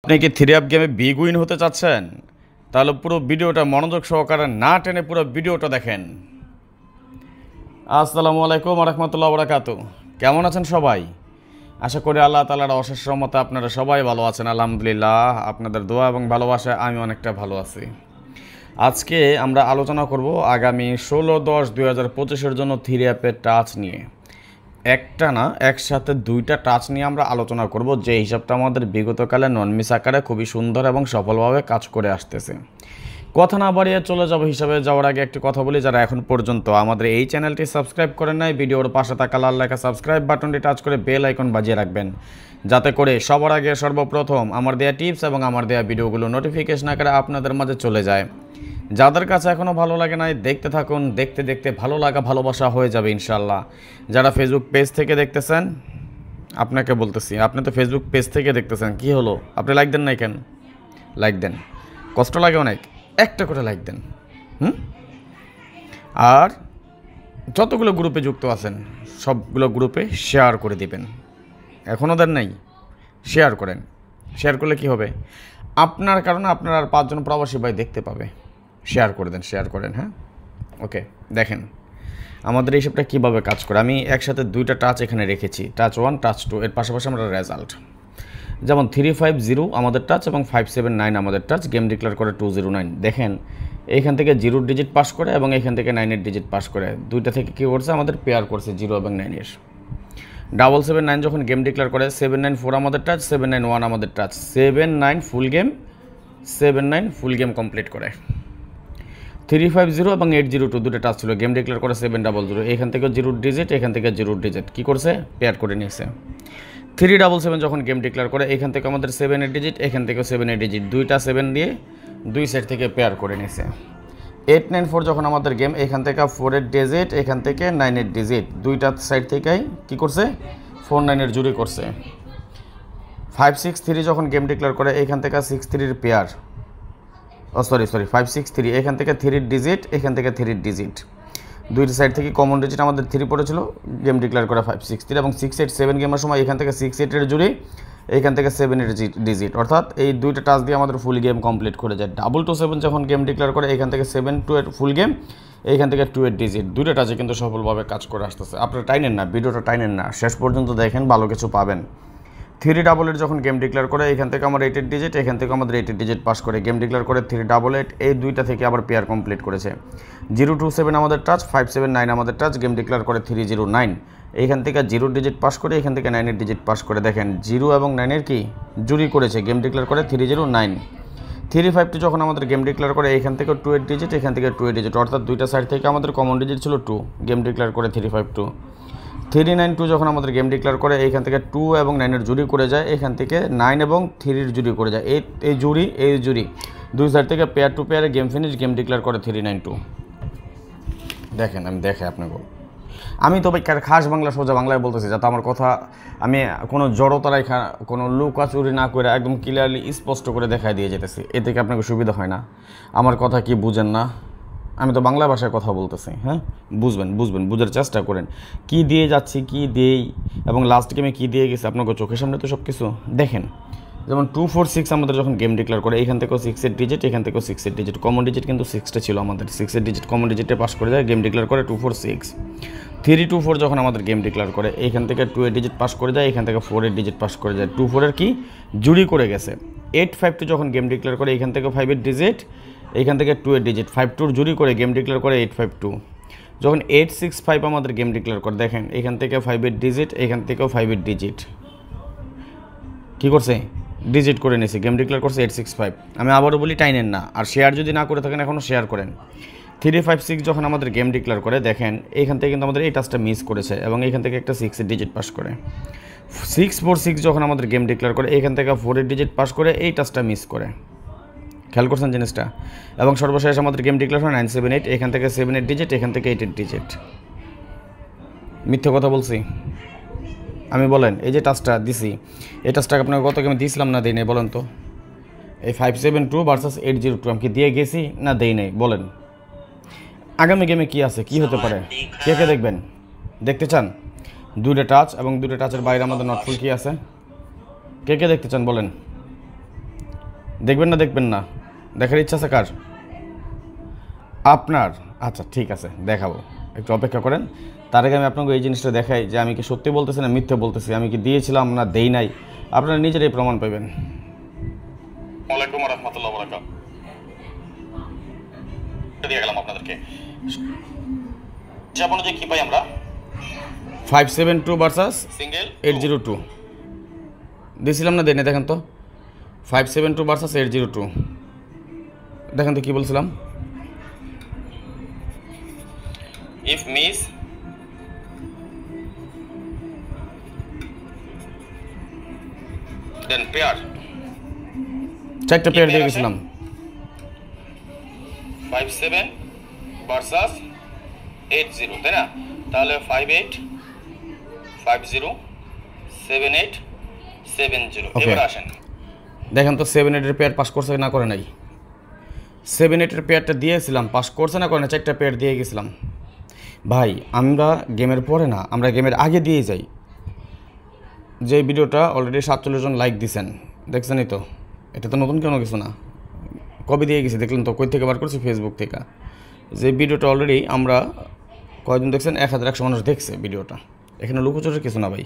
আপনি কি three up গেমে বিগ উইন হতে চাচ্ছেন? তাহলে পুরো ভিডিওটা মনোযোগ সহকারে না টেনে পুরো ভিডিওটা দেখেন। আসসালামু আলাইকুম ওয়া রাহমাতুল্লাহি ওয়া বারাকাতুহু। কেমন আছেন সবাই? আশা করি আল্লাহ তাআলার অশেষ রহমতে আপনারা সবাই ভালো আছেন। আলহামদুলিল্লাহ, আপনাদের দোয়া এবং ভালোবাসায় আমি অনেকটা ভালো আছি। আজকে আমরা আলোচনা করব আগামী 16/10/2025-এর জন্য থ্রি অ্যাপের টাচ নিয়ে। একটা না, একসাথে দুইটা টাচ নিয়ে আমরা আলোচনা করব, যে হিসাবটা আমাদের বিগতকালে নন মিস আকারে খুবই সুন্দর এবং সফলভাবে কাজ করে আসতেছে। কথা না বাড়িয়ে চলে যাব হিসাবে যাওয়ার আগে একটি কথা বলি, যারা এখন পর্যন্ত আমাদের এই চ্যানেলটি সাবস্ক্রাইব করেন নাই, ভিডিওর পাশে থাকা লাল লেখা সাবস্ক্রাইব বাটনটি টাচ করে বেল আইকন বাজিয়ে রাখবেন, যাতে করে সবার আগে সর্বপ্রথম আমার দেয়া টিপস এবং আমার দেয়া ভিডিওগুলো নোটিফিকেশন আকারে আপনাদের মাঝে চলে যায়। যাদের কাছে এখনও ভালো লাগে নাই, দেখতে থাকুন, দেখতে দেখতে ভালো লাগা ভালোবাসা হয়ে যাবে ইনশাল্লাহ। যারা ফেসবুক পেজ থেকে দেখতেছেন, আপনাকে বলতেছি, আপনি তো ফেসবুক পেজ থেকে দেখতেছেন, কি হলো আপনি লাইক দেন নাই কেন? লাইক দেন, কষ্ট লাগে অনেক, একটা করে লাইক দেন। আর যতগুলো গ্রুপে যুক্ত আছেন সবগুলো গ্রুপে শেয়ার করে দিবেন। এখনও দেন নাই? শেয়ার করেন। শেয়ার করলে কি হবে? আপনার কারণে আপনার আর 5 জন প্রবাসী ভাই দেখতে পাবে। শেয়ার করে দেন, শেয়ার করেন। হ্যাঁ, ওকে। দেখেন আমাদের এই সবটা কীভাবে কাজ করে। আমি একসাথে দুইটা টাচ এখানে রেখেছি, টাচ 1 টাচ 2, এর পাশাপাশি আমরা রেজাল্ট, যেমন 350 আমাদের টাচ এবং 579 আমাদের টাচ, গেম ডিক্লেয়ার করে 209। দেখেন এইখান থেকে 0 ডিজিট পাস করে এবং এইখান থেকে 9 ডিজিট পাস করে, দুইটা থেকে কী করছে আমাদের পেয়ার করছে 0 এবং 9-এর। 779 যখন গেম ডিক্লেয়ার করে 794 আমাদের টাচ, 791 আমাদের টাচ, 79 ফুল গেম, 79 ফুল গেম কমপ্লিট করে। 350 এবং 802 দুটো টাচ ছিল, গেম ডিক্লেয়ার করে 700, এখান থেকে 0 ডিজিট, এখান থেকে 0 ডিজিট, কী করছে? পেয়ার করে নিয়েছে। 377 যখন গেম ডিক্লেয়ার করে এখান থেকে আমাদের 7 ডিজিট, এখান থেকেও 7 ডিজিট, দুইটা 7 দিয়ে দুই সাইড থেকে পেয়ার করে নিয়েছে। 894 যখন আমাদের গেম, এখান থেকে 4 ডিজিট, এখান থেকে 9 ডিজিট, দুইটা সাইড থেকেই কী করছে? 49 জুড়ি করছে। 563 যখন গেম ডিক্লেয়ার করে এখান থেকে 63 পেয়ার, সরি 563, এখান থেকে 3 ডিজিট, এখান থেকে 3 ডিজিট, দুইটা সাইড থেকে কমন ডিজিট আমাদের 3 পড়েছিল, গেম ডিক্লেয়ার করে 563 এবং 687 গেমের সময় এখান থেকে 68 জুড়ি, এখান থেকে 7 ডিজিট, অর্থাৎ এই দুইটা টাচ দিয়ে আমাদের ফুল গেম কমপ্লিট করে যায়। 227 যখন গেম ডিক্লেয়ার করে এখান থেকে 7 ফুল গেম, এইখান থেকে 2 ডিজিট, দুইটা টাচে কিন্তু সফলভাবে কাজ করে আসতেছে। আপনারা টাইনেন না, ভিডিওটা টাইনেন না, শেষ পর্যন্ত দেখেন, ভালো কিছু পাবেন। 388 যখন গেম ডিক্লেয়ার করে এখান থেকে আমার 8 ডিজিট, এখান থেকে আমাদের 8 ডিজিট পাস করে, গেম ডিক্লেয়ার করে 388, এই দুইটা থেকে আবার পেয়ার কমপ্লিট করেছে। 027 আমাদের টাচ, 579 আমাদের টাচ, গেম ডিক্লেয়ার করে 309, এইখান থেকে 0 ডিজিট পাস করে, এখান থেকে 9 ডিজিট পাস করে। দেখেন 0 এবং 9-এর কি জুড়ি করেছে, গেম ডিক্লেয়ার করে 309। 352 যখন আমাদের গেম ডিক্লেয়ার করে এখান থেকে 2 ডিজিট, এখান থেকে 2 ডিজিট, অর্থাৎ দুইটা সাইড থেকে আমাদের কমন ডিজিট ছিল 2, গেম ডিক্লেয়ার করে 352। 392 যখন আমাদের গেম ডিক্লেয়ার করে এইখান থেকে 2 এবং 9-এর জুড়ি করে যায়, এখান থেকে 9 এবং 3-এর জুড়ি করে যায়, এই জুড়ি দুই সাইড থেকে পেয়ার টু পেয়ারে গেম ফিনিশ, গেম ডিক্লেয়ার করে 392। দেখেন আমি আপনাকে, আমি তবে খাস বাংলা সোজা বাংলায় বলতেছি, যাতে আমার কথা আমি কোনো জড়তা রেখা, কোনো লুকাচুরি না করে একদম ক্লিয়ারলি স্পষ্ট করে দেখাই দিয়ে যেতেছি, এ থেকে আপনাকে সুবিধা হয় না। আমার কথা কি বুঝেন না? আমি তো বাংলা ভাষায় কথা বলতেছি। হ্যাঁ, বুঝবেন, বুঝার চেষ্টা করেন কি দিয়ে যাচ্ছি, কি দিয়েই, এবং লাস্ট গেমে কী দিয়ে গেছে আপনাকে চোখের সামনে তো সব কিছু দেখেন। যেমন 246 আমাদের যখন গেম ডিক্লেয়ার করে এখান থেকেও 6 ডিজিট, এখান থেকেও 6 ডিজিট, কমন ডিজিট কিন্তু 6টা ছিল আমাদের, 6 ডিজিট কমন ডিজিটে পাস করে যায়, গেম ডিক্লেয়ার করে 246। 324 যখন আমাদের গেম ডিক্লেয়ার করে এখান থেকে 2 ডিজিট পাস করে যায়, এখান থেকে 4 ডিজিট পাস করে যায়, 24-এর কি জুড়ি করে গেছে। 852 যখন গেম ডিক্লেয়ার করে এখান থেকে 5 ডিজিট, এখান থেকে 2 ডিজিট, 52 জুড়ি করে গেম ডিক্লেয়ার করে 852। যখন 865 আমাদের গেম ডিক্লেয়ার করে, দেখেন এখান থেকে 5 ডিজিট, এখান থেকেও 5 ডিজিট, কী করছে? ডিজিট করে নিয়েছে, গেম ডিক্লেয়ার করছে 865। আমি আবারও বলি, টাইনেন না, আর শেয়ার যদি না করে থাকেন এখনও শেয়ার করেন। 356 যখন আমাদের গেম ডিক্লেয়ার করে, দেখেন এইখান থেকে কিন্তু আমাদের এই টাচটা মিস করেছে এবং এইখান থেকে একটা 6 ডিজিট পাস করে। 646 যখন আমাদের গেম ডিক্লেয়ার করে এখান থেকে 4 ডিজিট পাস করে, এই টাচটা মিস করে, খেয়াল করছেন জিনিসটা। এবং সর্বশেষ আমাদের গেম ডিক্লেয়ার হয় 978, এখান থেকে 7 ডিজিট, এখান থেকে 8 ডিজিট। মিথ্যে কথা বলছি আমি? বলেন, এই যে টাচটা দিছি, এই টাচটাকে আপনাকে গত গেমে দিয়েছিলাম না, দেই নাই? বলেন তো, এই 572 ভার্সাস 802 আমি কি দিয়ে গেছি না দেই নাই? বলেন, আগামী গেমে কি আছে, কি হতে পারে, কে কে দেখবেন? দেখতে চান দুইটা টাচ এবং দুইটা টাচের বাইরে আমাদের নটফুল কি আছে? কে কে দেখতে চান বলেন? দেখবেন না দেখার ইচ্ছা আছে কার? আপনার? আচ্ছা ঠিক আছে, দেখাবো, একটু অপেক্ষা করেন। তার আগে আমি আপনাকে এই জিনিসটা দেখাই যে আমি কি সত্যি বলতেছি না মিথ্যে বলতেছি, আমি কি দিয়েছিলাম না দেই নাই, আপনারা নিজেরাই প্রমাণ পাবেন। ওয়ালাইকুম রাহমাতুল্লাহ বারাকাতুহু দিয়ে গেলাম আপনাদেরকে। যে অনুযায়ী কি পাই আমরা 572 ভার্সাস সিঙ্গেল 802 দিয়েছিলাম না, দেই না? দেখেন তো 572 ভার্সাস 802, দেখেন তো কি বলছিলাম। ইফ মিস দেন পেয়ার, 4টা পেয়ার দিয়ে গেছিলাম 57 ভার্সাস 80, তাই না? তাহলে 58 50 78 70। এবার আসেন দেখেন তো 7-8 এর পেয়ার পাস করছে না করে নাই? 7-8 এর পেয়ারটা দিয়েছিলাম, পাস করছে না করে না? 4টা পেয়ার দিয়ে গেছিলাম। ভাই আমরা গেমের পরে না, আমরা গেমের আগে দিয়ে যাই। যে ভিডিওটা অলরেডি 47 জন লাইক দিছেন, দেখছেনই তো, এটা তো নতুন কোনো কিছু না। কবে দিয়ে গেছি দেখলেন তো? কই থেকে বার করছি? ফেসবুক থেকে। যে ভিডিওটা অলরেডি আমরা কয়জন দেখছেন? 1100 মানুষ দেখছে ভিডিওটা, এখানে লুকোচুরির কিছু না ভাই।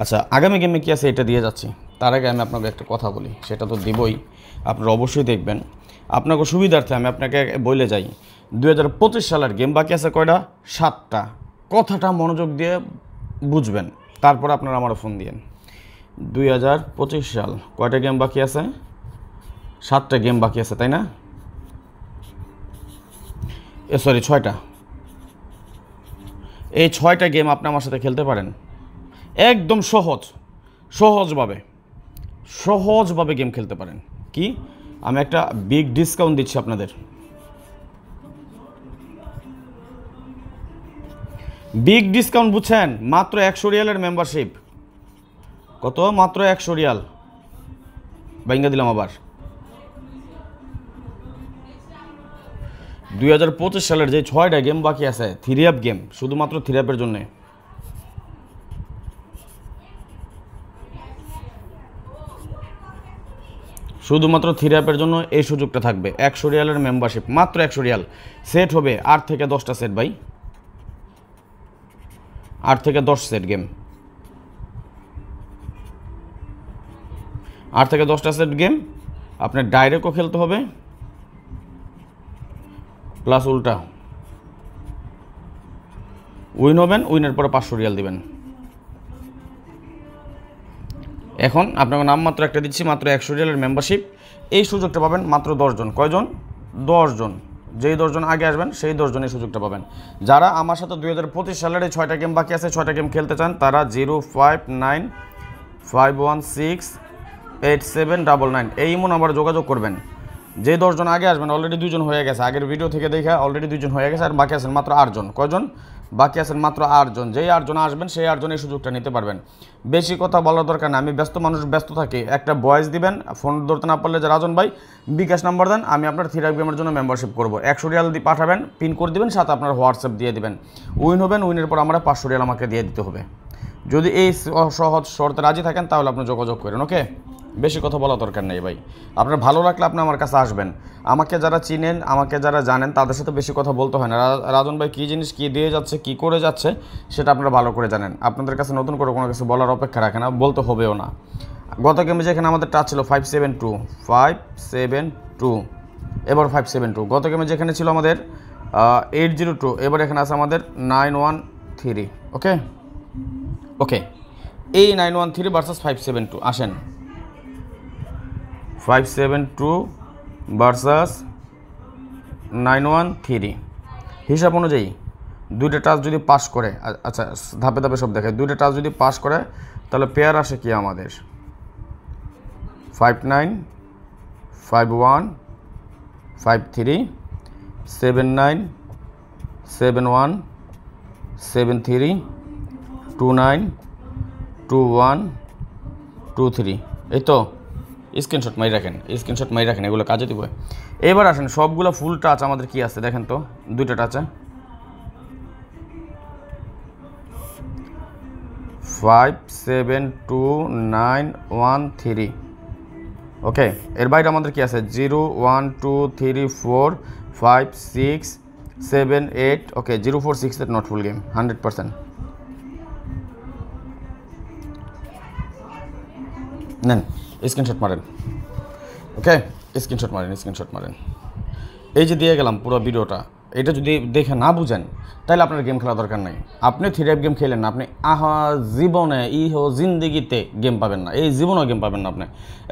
আচ্ছা, আগামী গেমে কী আছে এটা দিয়ে যাচ্ছি। তার আগে আমি আপনাকে একটা কথা বলি, সেটা তো দিবই, আপনারা অবশ্যই দেখবেন। আপনাকে সুবিধার্থে আমি আপনাকে বলে যাই, 2025 সালের গেম বাকি আছে কয়টা? 7টা। কথাটা মনোযোগ দিয়ে বুঝবেন, তারপর আপনারা আমারও ফোন দিয়েন। 2025 সাল কয়টা গেম বাকি আছে? 7টা গেম বাকি আছে, তাই না? সরি 6টা। এই 6টা গেম আপনি আমার সাথে খেলতে পারেন একদম সহজভাবে গেম খেলতে পারেন। কি? আমি একটা বিগ ডিসকাউন্ট দিচ্ছি আপনাদের। বিগ ডিসকাউন্ট বুঝছেন? মাত্র 100 রিয়ালের মেম্বারশিপ। কত? মাত্র 100 রিয়াল ভাঙ্গা দিলাম আবার। 2025 সালের যে 6টা গেম বাকি আছে, 3 অ্যাপ গেম, শুধুমাত্র 3 অ্যাপের জন্যে। শুধুমাত্র 3 অ্যাপের জন্য এই সুযোগটা থাকবে। 100 রিয়ালের মেম্বারশিপ, মাত্র 100 রিয়াল। সেট হবে 8 থেকে 10টা সেট ভাই, 8 থেকে 10 সেট গেম, 8 থেকে 10টা সেট গেম। আপনার ডাইরেক্টও খেলতে হবে, প্লাস উল্টা উইন হবেন, উইনের পরে 500 রিয়াল দিবেন। এখন আপনাকে নামমাত্র একটা দিচ্ছি, মাত্র 100 রিয়ালের মেম্বারশিপ। এই সুযোগটা পাবেন মাত্র 10 জন। কয়জন? 10 জন। যেই 10 জন আগে আসবেন সেই 10 জন এই সুযোগটা পাবেন। যারা আমার সাথে 2025 সালের এই 6টা গেম বাকি আছে, 6টা গেম খেলতে চান, তারা 0595168799 এই ইমো নাম্বারে যোগাযোগ করবেন। যে 10 জন আগে আসবেন, অলরেডি 2 জন হয়ে গেছে, আগের ভিডিও থেকে দেখা অলরেডি 2 জন হয়ে গেছে, আর বাকি আছেন মাত্র 8 জন। কয়জন বাকি আছেন? মাত্র 8 জন। যেই 8 জন আসবেন সেই 8 জন এই সুযোগটা নিতে পারবেন। বেশি কথা বলার দরকার না, আমি ব্যস্ত মানুষ, ব্যস্ত থাকি। একটা ভয়েস দিবেন, ফোন ধরতে না পারলে যে রাজন ভাই বিকাশ নাম্বার দেন, আমি আপনার 3 অ্যাপ গেমের জন্য মেম্বারশিপ করবো। 100 রিয়াল দিয়ে পাঠাবেন, পিন করে দিবেন, সাথে আপনার হোয়াটসঅ্যাপ দিয়ে দিবেন। উইন হবেন, উইনের পর আমরা 500 রিয়াল আমাকে দিয়ে দিতে হবে। যদি এই সহজ শর্তে রাজি থাকেন তাহলে আপনি যোগাযোগ করেন। ওকে, বেশি কথা বলা দরকার নেই ভাই। আপনার ভালো লাগলে আপনি আমার কাছে আসবেন। আমাকে যারা চিনেন, আমাকে যারা জানেন, তাদের সাথে বেশি কথা বলতে হয় না। রাজন ভাই কী জিনিস কী দিয়ে যাচ্ছে, কী করে যাচ্ছে, সেটা আপনারা ভালো করে জানেন। আপনাদের কাছে নতুন করে কোনো কিছু বলার অপেক্ষা রাখে না, বলতে হবেও না। গত গেমে যেখানে আমাদের টাচ ছিল 572, এবার 572। গত গেমে যেখানে ছিল আমাদের 802, এবার এখানে আছে আমাদের 913। ওকে ওকে, এই 913 ভার্সাস 572। আসেন, 572 ভার্সাস 913 হিসাব অনুযায়ী 2টা টাচ যদি পাস করে, আচ্ছা ধাপে ধাপে সব দেখায়, 2টা টাচ যদি পাস করে তাহলে পেয়ার আসে কি আমাদের 59 51 53 79 71 73 29 21 23। এই তো স্ক্রিনশট মাই রাখেন, এগুলো কাজে দিব। এবার আসেন, সবগুলো ফুল টাচ আমাদের কি আছে দেখেন তো। 2টা টাচে 572 913 ওকে, এর বাইরে আমাদের কি আছে 0 1 2 3 4 5 6 7 8 ওকে 0 4 6 8 নট ফুল গেম 100%। নেন স্ক্রিনশট মারেন, ওকে স্ক্রিনশট মারেন। এই যে দিয়ে গেলাম পুরো ভিডিওটা, এটা যদি দেখে না বুঝেন তাহলে আপনার গেম খেলা দরকার নাই। আপনি 3 গেম খেলেন না, আপনি জীবনে জিন্দিগিতে গেম পাবেন না, এই জীবনেও গেম পাবেন না। আপনি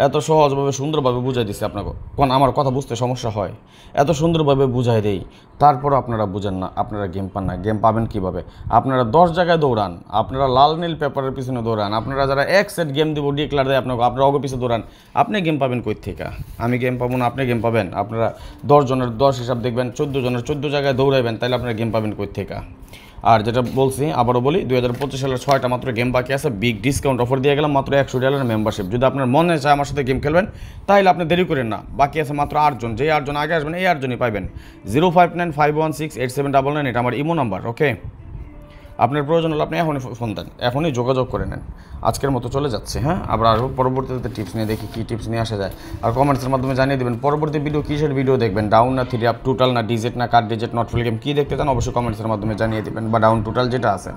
এত সহজভাবে সুন্দরভাবে বুঝাই দিচ্ছি আপনাকে, কোন আমার কথা বুঝতে সমস্যা হয়, এত সুন্দরভাবে বুঝাই দেই, তারপর আপনারা বুঝেন না, আপনারা গেম পান না। গেম পাবেন কীভাবে? আপনারা 10 জায়গায় দৌড়ান, আপনারা লাল নীল পেপারের পিছনে দৌড়ান, আপনারা যারা এক সেট গেম দিব ডিক্লার দেয় আপনাকে, আপনারা অগো পিছনে দৌড়ান, আপনি গেম পাবেন কই থেকে? আমি গেম পাবো না, আপনি গেম পাবেন? আপনারা 10 জনের 10 হিসাব দেখবেন, 14 জনের 14 জায়গায় দৌড়াইবেন, তাহলে আপনারা গেম পাবেন কই থেকে? আর যেটা বলছি আবারও বলি, 2025 সালের 6টা মাত্র গেম বাকি আছে, বিগ ডিসকাউন্ট অফার দিয়ে গেলাম, মাত্র $100 মেম্বারশিপ। যদি আপনার মনে চায় আমার সাথে গেম খেলবেন তাহলে আপনি দেরি করেন না, বাকি আছে মাত্র 8 জন। যেই 8 জন আগে আসবেন এই 8 জনই পাইবেন। 0595168799 এটা আমার ইমো নাম্বার, ওকে? আপনার প্রয়োজন হলে আপনি এখনই ফোন দেন, এখনই যোগাযোগ করে নেন। আজকের মতো চলে যাচ্ছে, হ্যাঁ, আবার আরও পরবর্তীতে টিপস নিয়ে দেখি কী টিপস নিয়ে আসা যায়। আর কমেন্টসের মাধ্যমে জানিয়ে দেবেন পরবর্তী ভিডিও কিসের ভিডিও দেখবেন, ডাউন না 3 আপ, টোটাল না ডিজিট না card digit not full game, কী দেখতে চান অবশ্যই কমেন্টসের মাধ্যমে জানিয়ে দেবেন, বা ডাউন টোটাল যেটা আছে।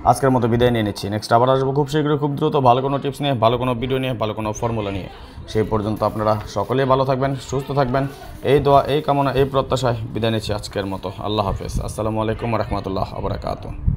আজকের মতো বিদায় নিয়ে নিচ্ছি, নেক্সট আবার আসবো খুব শীঘ্রই, খুব দ্রুত, ভালো কোনো টিপস নিয়ে, ভালো কোনো ভিডিও নিয়ে, ভালো কোনো ফর্মুলা নিয়ে। সেই পর্যন্ত আপনারা সকলেই ভালো থাকবেন, সুস্থ থাকবেন, এই দোয়া, এই কামনা, এই প্রত্যাশায় বিদায় নিচ্ছি আজকের মতো। আল্লাহ হাফেজ, আসসালামু আলাইকুম রহমতুল্লাহ আবরাকাতুহু।